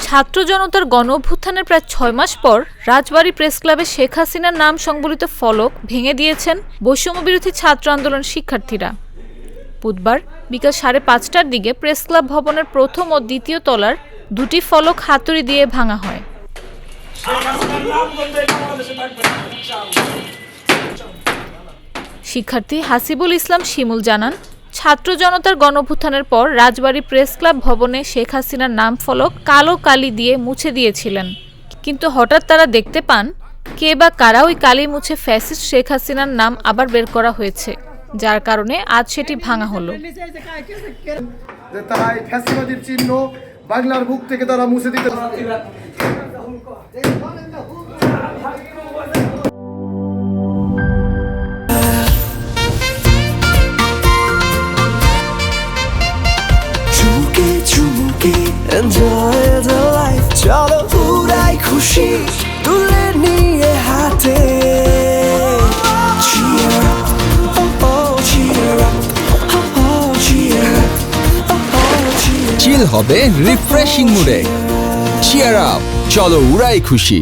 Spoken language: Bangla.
ছাত্র জনতার গণ অভ্যুত্থানের প্রায় ৬ মাস পর রাজবাড়ী প্রেস ক্লাবে শেখ হাসিনার নাম সংবলিত ফলক ভেঙে দিয়েছেন বৈষম্যবিরোধী ছাত্র আন্দোলন শিক্ষার্থীরা। বুধবার বিকাল ৫:৩০টার দিকে প্রেস ক্লাব ভবনের প্রথম ও দ্বিতীয় তলার দুটি ফলক হাতুড়ি দিয়ে ভাঙা হয়। শিক্ষার্থী হাসিবুল ইসলাম শিমুল জানান, ছাত্র জনতার গণঅভ্যুত্থানের পর রাজবাড়ী প্রেস ক্লাব ভবনে শেখ হাসিনার নাম ফলক কালো কালি দিয়ে মুছে দিয়েছিলেন, কিন্তু হঠাৎ তারা দেখতে পান কে বা কারা ওই কালি মুছে ফ্যাসিস্ট শেখ হাসিনার নাম আবার বের করা হয়েছে, যার কারণে আজ সেটি ভাঙা হলো। চিহ্ন বাংলার বুক থেকে তারা মুছে দিতে enjoy the life চলো পুরাই খুশি তুলে নিয়ে হাতে cheer up oh oh cheer up oh oh cheer up oh oh cheer চিল হবে রিফ্রেশিং মুডে। চিয়ার আপ, চলো উড়াই খুশি।